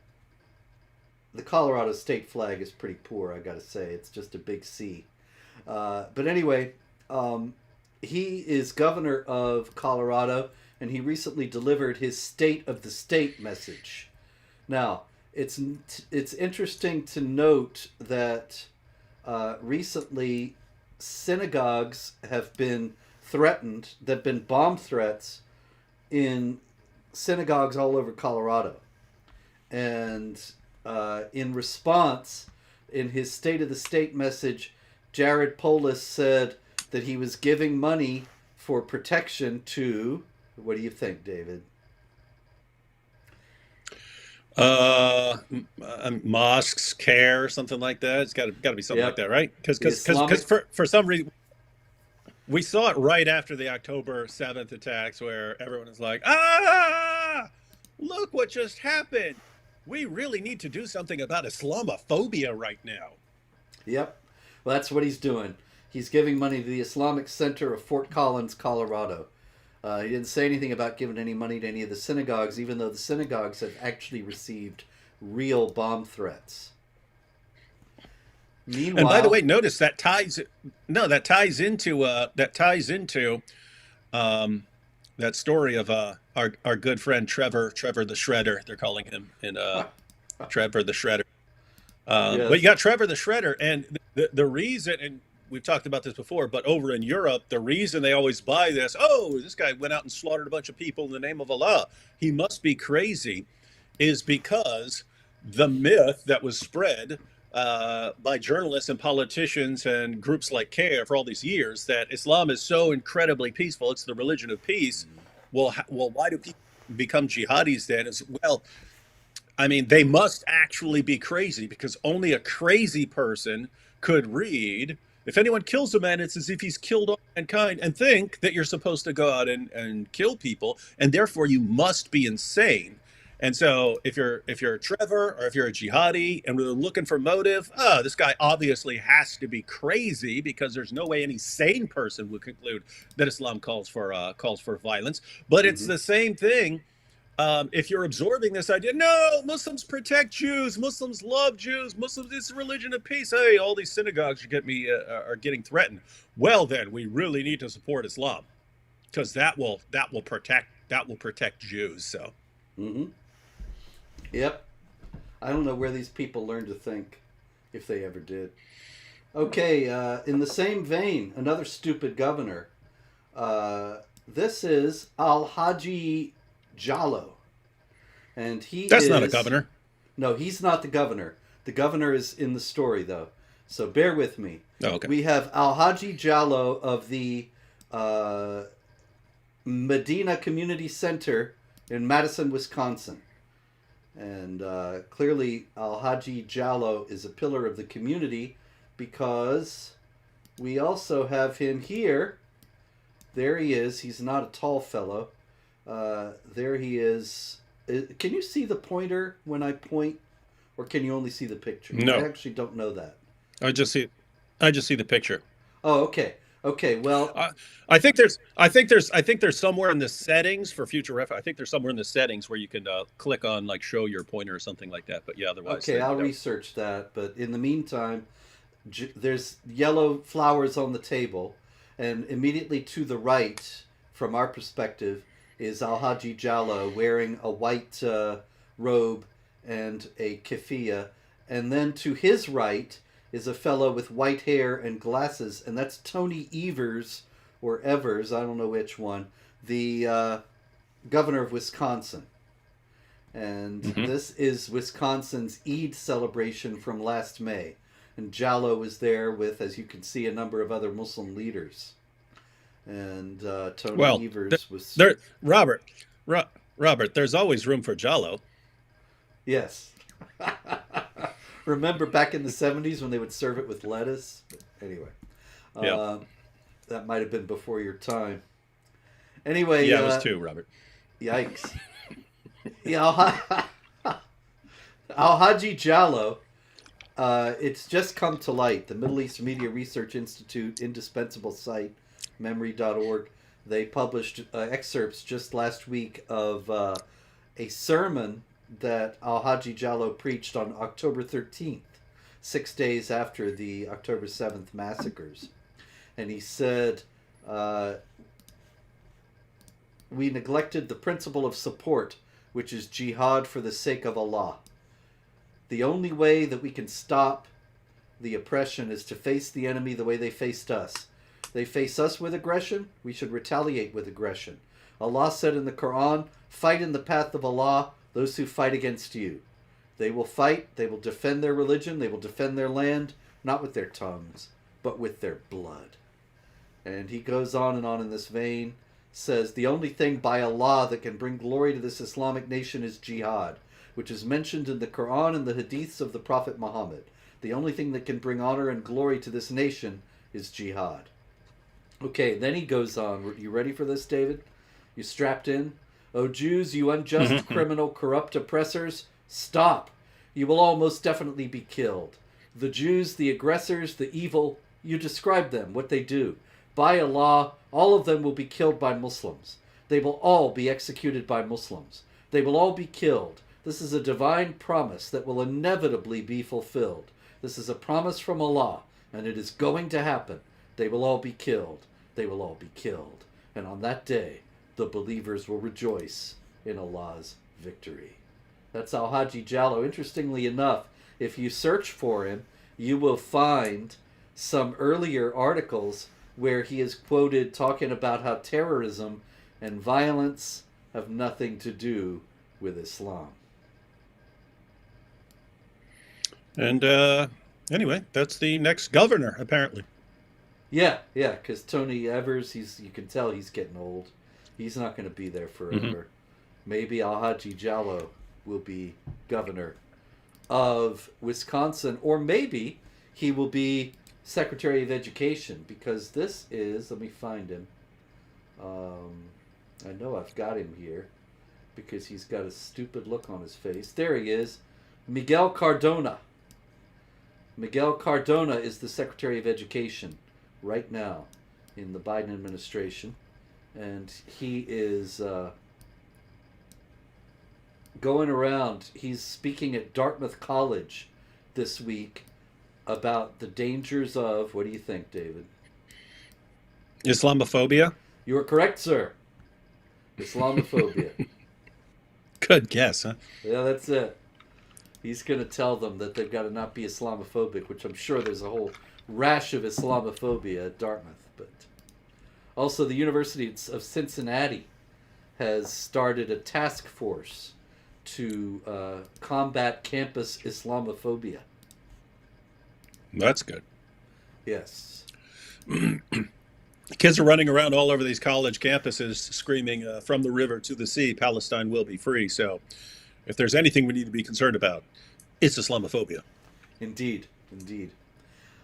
Colorado state flag is pretty poor, I gotta say. It's just a big C. But anyway, he is governor of Colorado, and he recently delivered his State of the State message. Now, it's interesting to note that recently synagogues have been threatened. There have been bomb threats in synagogues all over Colorado. And in response, in his State of the State message, Jared Polis said that he was giving money for protection to, what do you think, David? Mosques, care, something like that. It's got to be something like Yep. that, right? Because The Islamic. for some reason we saw it right after the October 7th attacks, where everyone is like, "Ah, look what just happened. We really need to do something about Islamophobia right now." Yep. Well, that's what he's doing. He's giving money to the Islamic Center of Fort Collins, Colorado. He didn't say anything about giving any money to any of the synagogues, even though the synagogues have actually received real bomb threats. Meanwhile, And by the way, notice that ties into that story of our good friend Trevor the Shredder. They're calling him in Trevor the Shredder. But you got Trevor the Shredder, and the reason, and we've talked about this before, but over in Europe, the reason they always buy this, oh, this guy went out and slaughtered a bunch of people in the name of Allah, he must be crazy, is because the myth that was spread by journalists and politicians and groups like CARE for all these years, that Islam is so incredibly peaceful, it's the religion of peace. Well, why do people become jihadis then? Well, I mean, they must actually be crazy, because only a crazy person could read, if anyone kills a man, it's as if he's killed all mankind, and think that you're supposed to go out and kill people, and therefore you must be insane. And so if you're Trevor, or if you're a jihadi and we're looking for motive, this guy obviously has to be crazy, because there's no way any sane person would conclude that Islam calls for violence. But it's the same thing. If you're absorbing this idea, no, Muslims protect Jews, Muslims love Jews, Muslims, it's a religion of peace. Hey, all these synagogues are getting threatened. Well, then we really need to support Islam, because that will protect Jews. So. Mm-hmm. Yep. I don't know where these people learn to think, if they ever did. Okay, in the same vein, another stupid governor. This is Al-Haji Jallo. And That's not a governor. No, he's not the governor. The governor is in the story, though. So bear with me. Oh, okay. We have Al-Haji Jallo of the Medina Community Center in Madison, Wisconsin. And clearly Al-Haji Jallo is a pillar of the community, because we also have him here. There he is. He's not a tall fellow. There he is. Can you see the pointer when I point, or can you only see the picture? No. I actually don't know that. I just see the picture. Oh, okay. Okay, well, I think there's somewhere in the settings for future reference. I think there's somewhere in the settings where you can click on like show your pointer or something like that. But yeah, otherwise. Okay, I'll research that. But in the meantime, there's yellow flowers on the table, and immediately to the right, from our perspective, is Al-Haji Jallo wearing a white robe and a keffiyeh, and then to his right is a fellow with white hair and glasses, and that's Tony Evers, or Evers, I don't know which one, the governor of Wisconsin. And this is Wisconsin's Eid celebration from last May. And Jallo was there with, as you can see, a number of other Muslim leaders. And Tony Evers was... There, Robert, there's always room for Jallo. Yes. Remember back in the 70s when they would serve it with lettuce? Anyway. That might have been before your time. Anyway. Yeah, it was too, Robert. Yikes. Al-Haji Jallo, it's just come to light. The Middle East Media Research Institute indispensable site, memory.org, they published excerpts just last week of a sermon that Al-Haji Jallo preached on October 13th, 6 days after the October 7th massacres. And he said, we neglected the principle of support, which is jihad for the sake of Allah. The only way that we can stop the oppression is to face the enemy the way they faced us. They face us with aggression, we should retaliate with aggression. Allah said in the Quran, fight in the path of Allah those who fight against you. They will fight, they will defend their religion, they will defend their land, not with their tongues, but with their blood. And he goes on and on in this vein, says, the only thing by Allah that can bring glory to this Islamic nation is jihad, which is mentioned in the Quran and the hadiths of the Prophet Muhammad. The only thing that can bring honor and glory to this nation is jihad. Okay, then he goes on. You ready for this, David? You strapped in? O Jews, you unjust, criminal, corrupt oppressors, stop. You will all most definitely be killed. The Jews, the aggressors, the evil, you describe them, what they do. By Allah, all of them will be killed by Muslims. They will all be executed by Muslims. They will all be killed. This is a divine promise that will inevitably be fulfilled. This is a promise from Allah, and it is going to happen. They will all be killed. They will all be killed. And on that day, the believers will rejoice in Allah's victory. That's Al-Haji Jallow. Interestingly enough, if you search for him, you will find some earlier articles where he is quoted talking about how terrorism and violence have nothing to do with Islam. And anyway, that's the next governor, apparently. Yeah, because Tony Evers, you can tell he's getting old. He's not going to be there forever. Mm-hmm. Maybe Al-Haji Jallow will be governor of Wisconsin, or maybe he will be Secretary of Education, because this is, let me find him. I know I've got him here because he's got a stupid look on his face. There he is, Miguel Cardona. Miguel Cardona is the Secretary of Education right now in the Biden administration, and he is going around. He's speaking at Dartmouth College this week about the dangers of, what do you think, David? Islamophobia? You are correct, sir. Islamophobia. Good guess, huh? Yeah, that's it. He's going to tell them that they've got to not be Islamophobic, which I'm sure there's a whole rash of Islamophobia at Dartmouth. But also the University of Cincinnati has started a task force to combat campus Islamophobia. That's good. Yes. Kids are running around all over these college campuses screaming, from the river to the sea, Palestine will be free. So if there's anything we need to be concerned about, it's Islamophobia. Indeed.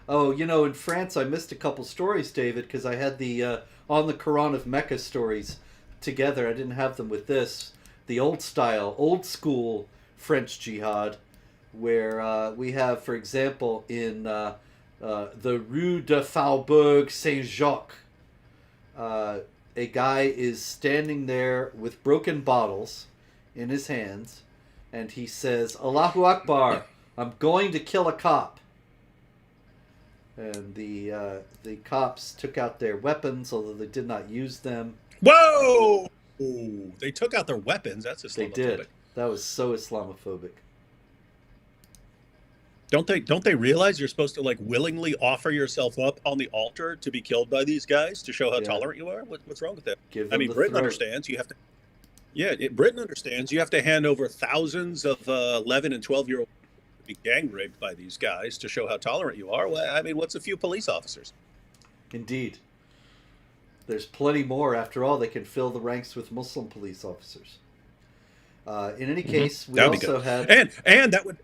Oh, in France I missed a couple stories, David, because I had the On the Quran of Mecca stories together. I didn't have them with this. The old school French jihad, where we have, for example, in the Rue de Faubourg Saint-Jacques, a guy is standing there with broken bottles in his hands, and he says, Allahu Akbar, I'm going to kill a cop. And the cops took out their weapons, although they did not use them. Whoa! Ooh, they took out their weapons. That's Islamophobic. They did. That was so Islamophobic. Don't they realize you're supposed to willingly offer yourself up on the altar to be killed by these guys to show how tolerant you are? What's wrong with that? Britain understands you have to. Yeah, Britain understands you have to hand over thousands of 11 and 12-year-olds to be gang raped by these guys to show how tolerant you are. Well, what's a few police officers? Indeed. There's plenty more. After all, they can fill the ranks with Muslim police officers. In any case, we also had... And that would...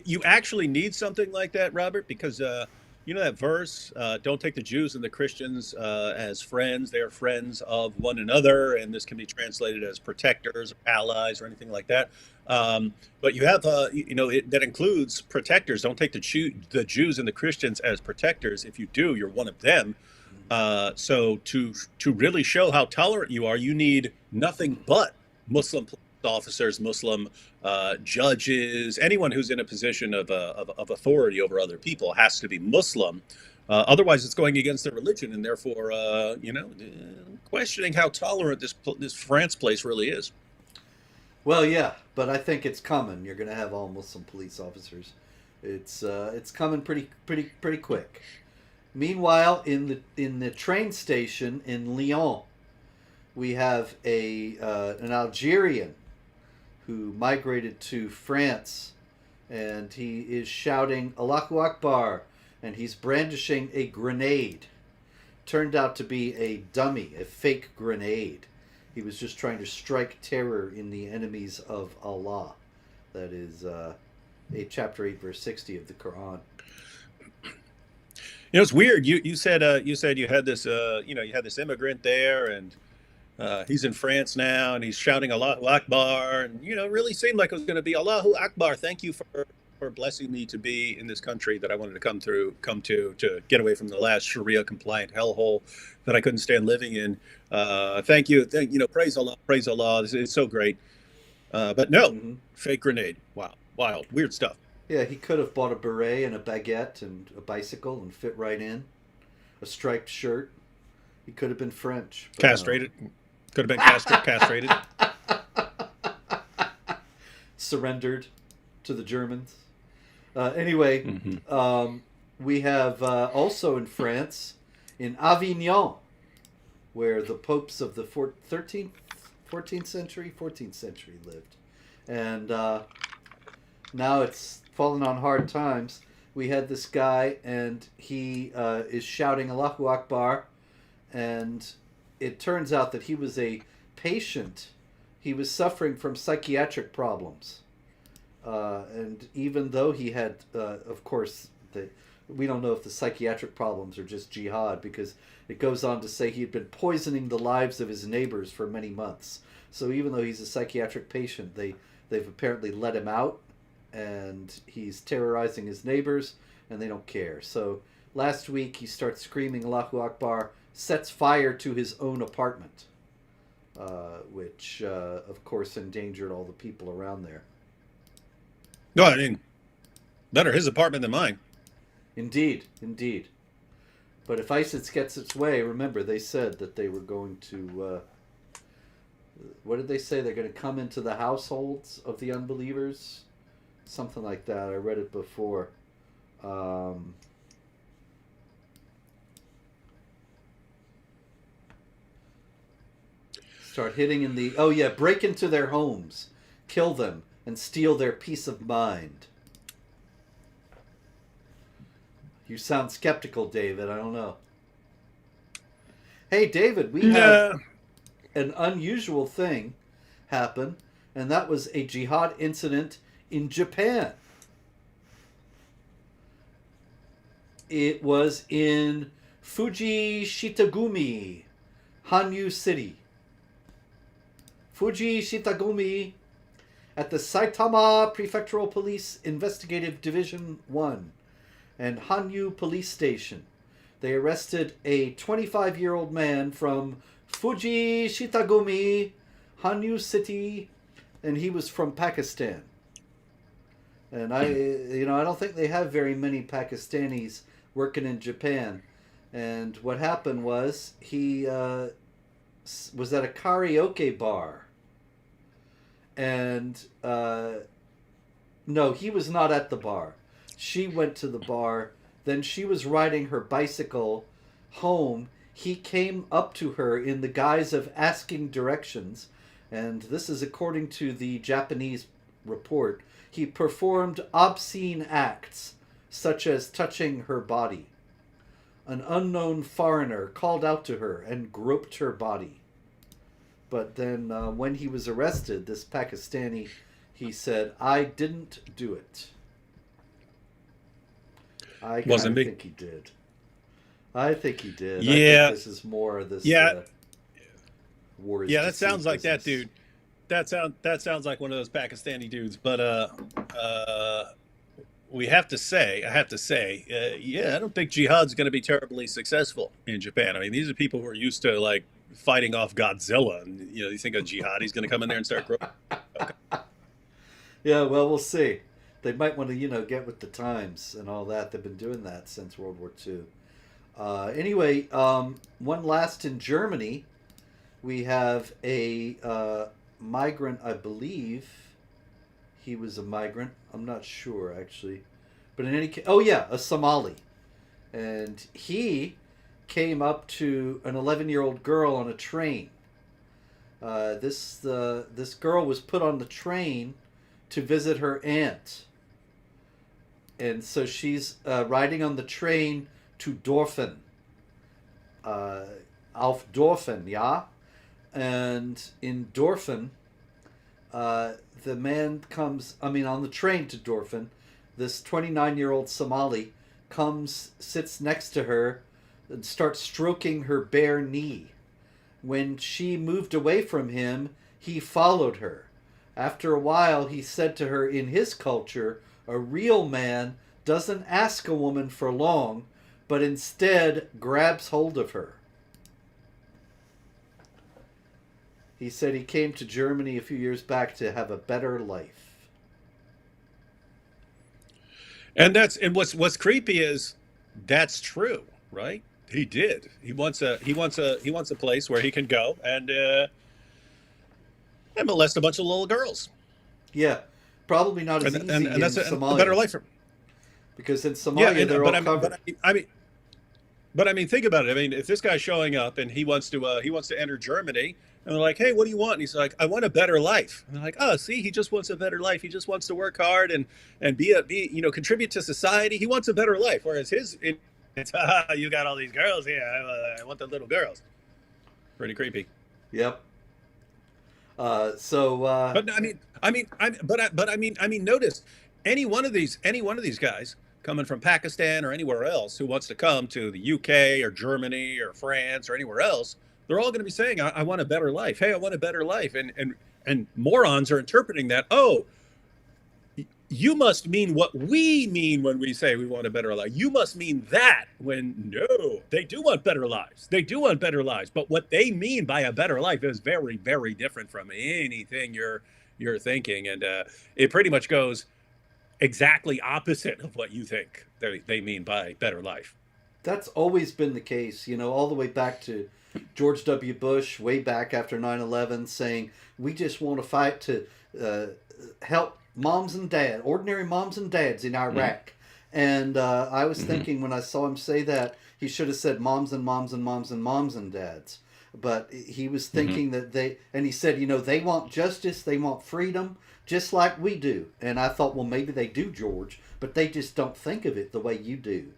You actually need something like that, Robert, because you know that verse, don't take the Jews and the Christians as friends. They are friends of one another, and this can be translated as protectors or allies or anything like that. But you have, that includes protectors. Don't take the Jews and the Christians as protectors. If you do, you're one of them. So to really show how tolerant you are, you need nothing but Muslim police officers, Muslim judges, anyone who's in a position of authority over other people has to be Muslim. Otherwise, it's going against their religion, and therefore, questioning how tolerant this France place really is. Well, yeah, but I think it's coming. You're going to have all Muslim police officers. It's coming pretty quick. Meanwhile, in the train station in Lyon, we have an Algerian who migrated to France and he is shouting Allahu Akbar, and he's brandishing a grenade. Turned out to be a dummy, a fake grenade. He was just trying to strike terror in the enemies of Allah. That is chapter 8, verse 60 of the Quran. You know, it's weird. You said you had this you had this immigrant there, and he's in France now, and he's shouting Allahu Akbar, and it really seemed like it was going to be Allahu Akbar. Thank you for blessing me to be in this country that I wanted to come to get away from the last Sharia compliant hellhole that I couldn't stand living in. Thank you, praise Allah, praise Allah. It's so great. But no, fake grenade. Wow, wild, weird stuff. Yeah, he could have bought a beret and a baguette and a bicycle and fit right in. A striped shirt. He could have been French. Castrated. No. Could have been castrated. Surrendered to the Germans. Anyway, we have also in France, in Avignon, where the popes of the 14th century lived. And now it's fallen on hard times. We had this guy, and he is shouting Allahu Akbar, and it turns out that he was a patient. He was suffering from psychiatric problems. And even though he had, of course, we don't know if the psychiatric problems are just jihad, because it goes on to say he had been poisoning the lives of his neighbors for many months. So even though he's a psychiatric patient, they've apparently let him out, and he's terrorizing his neighbors, and they don't care. So last week he starts screaming Allahu Akbar, sets fire to his own apartment, which of course endangered all the people around there. No, I mean, better his apartment than mine. Indeed. But if ISIS gets its way, remember, they said that they were going to, what did they say? They're going to come into the households of the unbelievers? Something like that. I read it before. Start hitting in the... Oh, yeah, break into their homes. Kill them and steal their peace of mind. You sound skeptical, David. I don't know. Hey, David, we had an unusual thing happen, and that was a jihad incident in Japan. It was in Fuji Shitagumi, Hanyu City. Fuji Shitagumi, at the Saitama Prefectural Police Investigative Division 1 and Hanyu Police Station. They arrested a 25-year-old man from Fuji Shitagumi, Hanyu City, and he was from Pakistan. And I don't think they have very many Pakistanis working in Japan. And what happened was he was at a karaoke bar. And no, he was not at the bar. She went to the bar. Then she was riding her bicycle home. He came up to her in the guise of asking directions. And this is according to the Japanese report. He performed obscene acts, such as touching her body. An unknown foreigner called out to her and groped her body. But then when he was arrested, this Pakistani, he said, "I didn't do it." I think he did. I think he did. Yeah. I think this is more of this war is that sounds like business. that dude. That sounds like one of those Pakistani dudes. But I have to say, I don't think jihad's going to be terribly successful in Japan. I mean, these are people who are used to like fighting off Godzilla, and you think a jihadi's going to come in there and start growing? Okay. Yeah, well, we'll see. They might want to, get with the times and all that. They've been doing that since World War II. Anyway, one last in Germany, we have a migrant, I believe. He was a migrant. I'm not sure, actually. But in any case, a Somali. And he came up to an 11-year-old girl on a train. This girl was put on the train to visit her aunt. And so she's riding on the train to Dorfen. Auf Dorfen, ja? And in Dorfen, the man comes, on the train to Dorfen, this 29-year-old Somali comes, sits next to her, and starts stroking her bare knee. When she moved away from him, he followed her. After a while, he said to her, in his culture, a real man doesn't ask a woman for long, but instead grabs hold of her. He said he came to Germany a few years back to have a better life. And what's creepy is that's true, right? He did. He wants a place where he can go and molest a bunch of little girls. Yeah, probably not as easy and that's in a better life for him. Because in Somalia they're all covered. But I mean, think about it. I mean, if this guy's showing up and he wants to enter Germany, and they're like, "Hey, what do you want?" And he's like, "I want a better life." And they're like, "Oh, see, he just wants a better life. He just wants to work hard and contribute to society. He wants a better life." Whereas it's you got all these girls here. I want the little girls. Pretty creepy. Yep. But notice any one of these guys coming from Pakistan or anywhere else who wants to come to the UK or Germany or France or anywhere else, they're all going to be saying, I want a better life. Hey, I want a better life. And morons are interpreting that, oh, you must mean what we mean when we say we want a better life. You must mean that, when no, they do want better lives. They do want better lives. But what they mean by a better life is very, very different from anything you're thinking. And it pretty much goes exactly opposite of what you think they mean by better life. That's always been the case, all the way back to George W. Bush, way back after 9/11, saying we just want to fight to help moms and dads, ordinary moms and dads in Iraq. Mm-hmm. And I was thinking when I saw him say that, he should have said moms and moms and moms and moms and dads. But he was thinking that he said, they want justice, they want freedom, just like we do. And I thought, well, maybe they do, George, but they just don't think of it the way you do.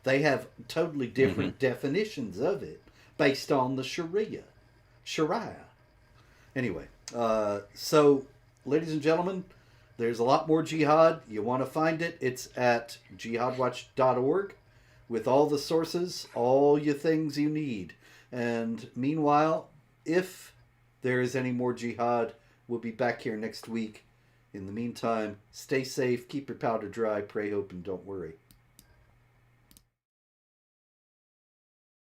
They have totally different definitions of it based on the Sharia. Anyway, so, ladies and gentlemen, there's a lot more Jihad. You want to find it, it's at jihadwatch.org with all the sources, all your things you need. And meanwhile, if there is any more Jihad, we'll be back here next week. In the meantime, stay safe, keep your powder dry, pray, hope, and don't worry.